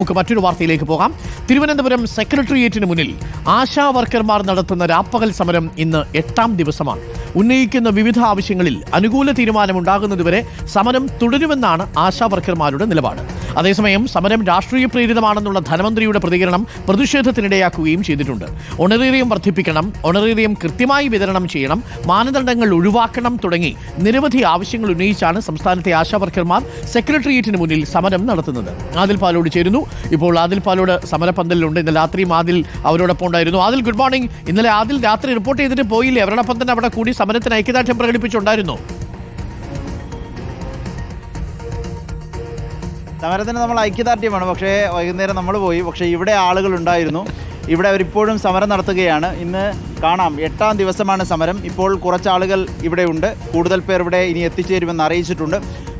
നമുക്ക് മറ്റൊരു വാർത്തയിലേക്ക് പോകാം. തിരുവനന്തപുരം സെക്രട്ടേറിയറ്റിന് മുന്നിൽ ആശാ വർക്കർമാർ നടത്തുന്ന രാപ്പകൽ സമരം ഇന്ന് 8ാം ദിവസമാണ്. ഉന്നയിക്കുന്ന വിവിധ ആവശ്യങ്ങളിൽ അനുകൂല തീരുമാനമുണ്ടാകുന്നതുവരെ സമരം തുടരുമെന്നാണ് ആശാ വർക്കർമാരുടെ നിലപാട്. അതേസമയം സമരം രാഷ്ട്രീയ പ്രേരിതമാണെന്നുള്ള ധനമന്ത്രിയുടെ പ്രതികരണം പ്രതിഷേധത്തിനിടയാക്കുകയും ചെയ്തിട്ടുണ്ട്. ഓണറേറിയം വർദ്ധിപ്പിക്കണം, ഓണറേറിയം കൃത്യമായി വിതരണം ചെയ്യണം, മാനദണ്ഡങ്ങൾ ഒഴിവാക്കണം തുടങ്ങി നിരവധി ആവശ്യങ്ങൾ ഉന്നയിച്ചാണ് സംസ്ഥാനത്തെ ആശാ വർക്കർമാർ സെക്രട്ടേറിയറ്റിന് മുന്നിൽ സമരം നടത്തുന്നത്. ആദിൽ പാലോട് ചേരുന്നു. ഇപ്പോൾ ആദിൽ പാലോട് സമരപന്തലിലുണ്ട്. ഇന്നലെ രാത്രിയും ആദിൽ അവരോടൊപ്പം ഉണ്ടായിരുന്നു. Adil, good morning. ഇന്നലെ ആദിൽ രാത്രി റിപ്പോർട്ട് ചെയ്തിട്ട് പോയില്ലേ? അവരോടൊപ്പം തന്നെ അവിടെ കൂടി സമരത്തിന് ഐക്യദാർഢ്യം പ്രകടിപ്പിച്ചുണ്ടായിരുന്നു. സമരത്തിന് നമ്മൾ ഐക്യദാർഢ്യമാണ്, പക്ഷേ വൈകുന്നേരം നമ്മൾ പോയി. പക്ഷേ ഇവിടെ ആളുകളുണ്ടായിരുന്നു. ഇവിടെ അവരിപ്പോഴും സമരം നടത്തുകയാണ്. ഇന്ന് കാണാം, 8ാം ദിവസമാണ് സമരം. ഇപ്പോൾ കുറച്ചാളുകൾ ഇവിടെ ഉണ്ട്. കൂടുതൽ പേർ ഇവിടെ ഇനി എത്തിച്ചേരുമെന്ന് അറിയിച്ചിട്ടുണ്ട്.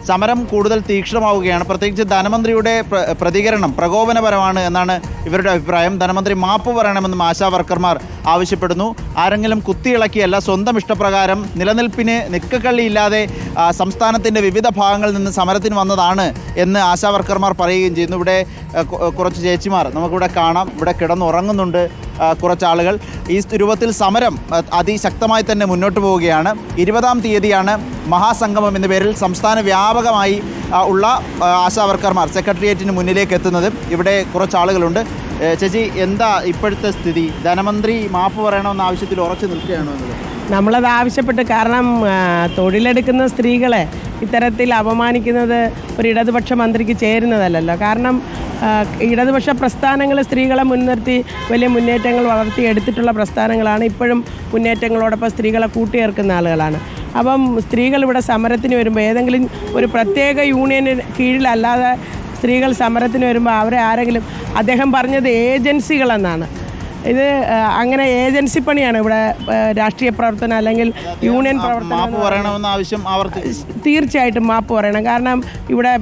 സമരം കൂടുതൽ തീക്ഷ്ണമാവുകയാണ്. പ്രത്യേകിച്ച് ധനമന്ത്രിയുടെ പ്രതികരണം പ്രകോപനപരമാണ് എന്നാണ് ഇവരുടെ അഭിപ്രായം. ധനമന്ത്രി മാപ്പ് പറയണമെന്നും ആശാ വർക്കർമാർ ആവശ്യപ്പെടുന്നു. ആരെങ്കിലും കുത്തിയിളക്കിയല്ല, സ്വന്തം ഇഷ്ടപ്രകാരം നിലനിൽപ്പിന് നിക്കക്കള്ളിയില്ലാതെ സംസ്ഥാനത്തിൻ്റെ വിവിധ ഭാഗങ്ങളിൽ നിന്ന് സമരത്തിന് വന്നതാണ് എന്ന് ആശാ വർക്കർമാർ പറയുകയും ചെയ്യുന്നു. ഇവിടെ കുറച്ച് ചേച്ചിമാർ നമുക്കിവിടെ കാണാം. ഇവിടെ കിടന്നുറങ്ങുന്നുണ്ട് കുറച്ചാളുകൾ. ഈ രൂപത്തിൽ സമരം അതിശക്തമായി തന്നെ മുന്നോട്ട് പോവുകയാണ്. 20ാം തീയതിയാണ് മഹാസംഗമം എന്ന പേരിൽ സംസ്ഥാന വ്യാപകമായി ഉള്ള ആശാ വർക്കർമാർ സെക്രട്ടേറിയറ്റിന് മുന്നിലേക്ക് എത്തുന്നത്. ഇവിടെ കുറച്ചാളുകളുണ്ട്. ചേച്ചി, എന്താ ഇപ്പോഴത്തെ സ്ഥിതി? ധനമന്ത്രി മാപ്പ് പറയണമെന്ന ആവശ്യത്തിൽ ഉറച്ചു നിൽക്കുകയാണോ എന്നത്? നമ്മളത് ആവശ്യപ്പെട്ട്, കാരണം തൊഴിലെടുക്കുന്ന സ്ത്രീകളെ ഇത്തരത്തിൽ അപമാനിക്കുന്നത് ഒരു ഇടതുപക്ഷ മന്ത്രിക്ക് ചേരുന്നതല്ലല്ലോ. കാരണം ഇടതുപക്ഷ പ്രസ്ഥാനങ്ങൾ സ്ത്രീകളെ മുൻനിർത്തി വലിയ മുന്നേറ്റങ്ങൾ വളർത്തിയെടുത്തിട്ടുള്ള പ്രസ്ഥാനങ്ങളാണ്. ഇപ്പോഴും മുന്നേറ്റങ്ങളോടൊപ്പം സ്ത്രീകളെ കൂട്ടിയേർക്കുന്ന ആളുകളാണ്. അപ്പം സ്ത്രീകൾ ഇവിടെ സമരത്തിന് വരുമ്പോൾ ഏതെങ്കിലും ഒരു പ്രത്യേക യൂണിയന് കീഴിലല്ലാതെ സ്ത്രീകൾ സമരത്തിന് വരുമ്പോൾ അവരെ ആരെങ്കിലും, അദ്ദേഹം പറഞ്ഞത് ഏജൻസികളെന്നാണ്. ഇത് അങ്ങനെ ഏജൻസി പണിയാണ് ഇവിടെ. രാഷ്ട്രീയ പ്രവർത്തനം അല്ലെങ്കിൽ യൂണിയൻ പ്രവർത്തനം തീർച്ചയായിട്ടും മാപ്പ് പറയണം. കാരണം ഇവിടെ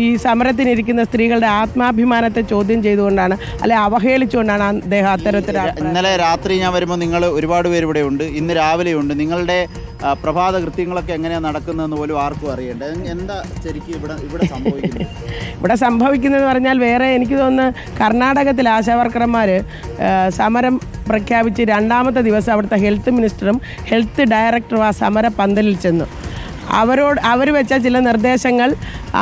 ഈ സമരത്തിനിരിക്കുന്ന സ്ത്രീകളുടെ ആത്മാഭിമാനത്തെ ചോദ്യം ചെയ്തുകൊണ്ടാണ്, അല്ലെ അവഹേളിച്ചുകൊണ്ടാണ് അദ്ദേഹം അത്തരത്തിൽ. ഇന്നലെ രാത്രി ഞാൻ വരുമ്പോൾ നിങ്ങൾ ഒരുപാട് പേര് ഇവിടെ ഉണ്ട്, ഇന്ന് രാവിലെ ഉണ്ട്. നിങ്ങളുടെ പ്രഭാത കൃത്യങ്ങളൊക്കെ എങ്ങനെയാണ് നടക്കുന്നതെന്ന് പോലും ആർക്കും അറിയേണ്ടത്. എന്താ ശരിക്കും ഇവിടെ സംഭവിക്കുന്നത്? ഇവിടെ സംഭവിക്കുന്നതെന്ന് പറഞ്ഞാൽ വേറെ, എനിക്ക് തോന്നുന്നു കർണാടകത്തിൽ ആശാ വർക്കർമാർ സമരം പ്രഖ്യാപിച്ച് 2ാമത്തെ ദിവസം അവിടുത്തെ ഹെൽത്ത് മിനിസ്റ്ററും ഹെൽത്ത് ഡയറക്ടറും ആ സമര പന്തലിൽ ചെന്നു. അവർ വെച്ച ചില നിർദ്ദേശങ്ങൾ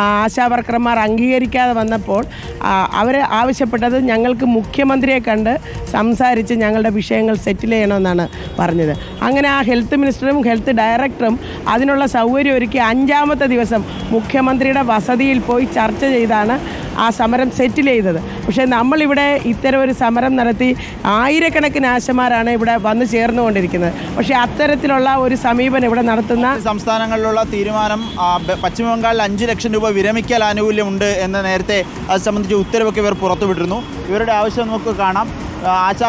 ആശാ വർക്കർമാർ അംഗീകരിക്കാതെ വന്നപ്പോൾ അവർ ആവശ്യപ്പെട്ടത് ഞങ്ങൾക്ക് മുഖ്യമന്ത്രിയെ കണ്ട് സംസാരിച്ച് ഞങ്ങളുടെ വിഷയങ്ങൾ സെറ്റിൽ ചെയ്യണമെന്നാണ് പറഞ്ഞത്. അങ്ങനെ ആ ഹെൽത്ത് മിനിസ്റ്ററും ഹെൽത്ത് ഡയറക്ടറും അതിനുള്ള സൗകര്യം ഒരുക്കി 5ാമത്തെ ദിവസം മുഖ്യമന്ത്രിയുടെ വസതിയിൽ പോയി ചർച്ച ചെയ്താണ് ആ സമരം സെറ്റിൽ ചെയ്തത്. പക്ഷേ നമ്മളിവിടെ ഇത്തരം ഒരു സമരം നടത്തി ആയിരക്കണക്കിന് ആശമാരാണ് ഇവിടെ വന്നു ചേർന്നുകൊണ്ടിരിക്കുന്നത്. പക്ഷേ അത്തരത്തിലുള്ള ഒരു സമീപനം ഇവിടെ നടത്തുന്ന സംസ്ഥാനങ്ങളിലുള്ള തീരുമാനം, പശ്ചിമ ബംഗാളിൽ 5 ലക്ഷം രൂപ വിരമിക്കൽ ആനുകൂല്യമുണ്ട് എന്ന് നേരത്തെ അത് സംബന്ധിച്ച് ഉത്തരവൊക്കെ ഇവർ പുറത്തുവിട്ടിരുന്നു. ഇവരുടെ ആവശ്യം നമുക്ക് കാണാം. ആശാ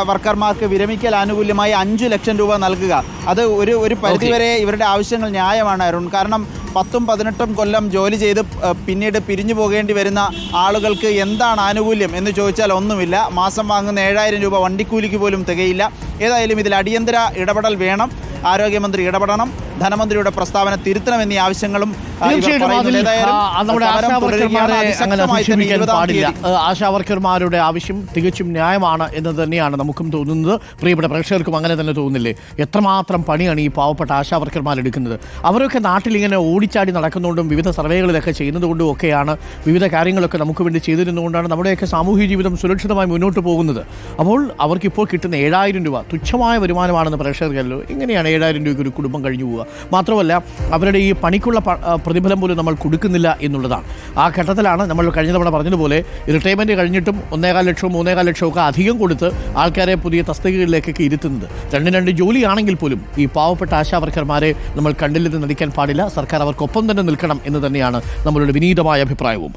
വർക്കർമാർക്ക് വിരമിക്കൽ ആനുകൂല്യമായി 5 ലക്ഷം രൂപ നൽകുക. അത് ഒരു പരിധിവരെ ഇവരുടെ ആവശ്യങ്ങൾ ന്യായമാണ് അരുൺ. കാരണം 10ഉം 18ഉം കൊല്ലം ജോലി ചെയ്ത് പിന്നീട് പിരിഞ്ഞു പോകേണ്ടി വരുന്ന ആളുകൾക്ക് എന്താണ് ആനുകൂല്യം എന്ന് ചോദിച്ചാൽ ഒന്നുമില്ല. മാസം വാങ്ങുന്ന 7000 രൂപ വണ്ടിക്കൂലിക്ക് പോലും തികയില്ല. ഏതായാലും ഇതിൽ അടിയന്തര ഇടപെടൽ വേണം. ആരോഗ്യമന്ത്രി ഇടപെടണം, ധനമന്ത്രിയുടെ പ്രസ്താവന തിരുത്തണമെന്നീ ആവശ്യങ്ങളും. ആശാ വർക്കർമാരുടെ ആവശ്യം തികച്ചും ന്യായമാണ് എന്ന് തന്നെയാണ് നമുക്കും തോന്നുന്നത്. പ്രിയപ്പെട്ട പ്രേക്ഷകർക്കും അങ്ങനെ തന്നെ തോന്നുന്നില്ലേ? എത്രമാത്രം പണിയാണ് ഈ പാവപ്പെട്ട ആശാ വർക്കർമാർ എടുക്കുന്നത്. അവരൊക്കെ നാട്ടിൽ ഇങ്ങനെ ഓടിച്ചാടി നടക്കുന്നതുകൊണ്ടും വിവിധ സർവേകളിലൊക്കെ ചെയ്യുന്നതുകൊണ്ടും ഒക്കെയാണ്, വിവിധ കാര്യങ്ങളൊക്കെ നമുക്ക് വേണ്ടി ചെയ്തിരുന്നുകൊണ്ടാണ് നമ്മുടെയൊക്കെ സാമൂഹ്യ ജീവിതം സുരക്ഷിതമായി മുന്നോട്ട് പോകുന്നത്. അപ്പോൾ അവർക്കിപ്പോൾ കിട്ടുന്ന 7000 രൂപ തുച്ഛമായ വരുമാനമാണെന്ന് പ്രേക്ഷകർക്കല്ലോ. എങ്ങനെയാണ് 7000 രൂപയ്ക്ക് ഒരു കുടുംബം കഴിഞ്ഞു പോവുക? മാത്രമല്ല അവരുടെ ഈ പണിക്കുള്ള പ്രതിഫലം പോലും നമ്മൾ കൊടുക്കുന്നില്ല എന്നുള്ളതാണ്. ആ ഘട്ടത്തിലാണ് നമ്മൾ കഴിഞ്ഞ തവണ പറഞ്ഞതുപോലെ റിട്ടയർമെൻറ്റ് കഴിഞ്ഞിട്ടും 1.25 ലക്ഷവും 3.25 ലക്ഷവും ഒക്കെ അധികം കൊടുത്ത് ആൾക്കാരെ പുതിയ തസ്തികകളിലേക്കൊക്കെ ഇരുത്തുന്നത്. 2 ജോലിയാണെങ്കിൽ പോലും ഈ പാവപ്പെട്ട ആശാ വർക്കർമാരെ നമ്മൾ കണ്ടില്ലെന്ന് നടിക്കാൻ പാടില്ല. സർക്കാർ അവർക്കൊപ്പം തന്നെ നിൽക്കണം എന്ന് തന്നെയാണ് നമ്മളുടെ വിനീതമായ അഭിപ്രായവും.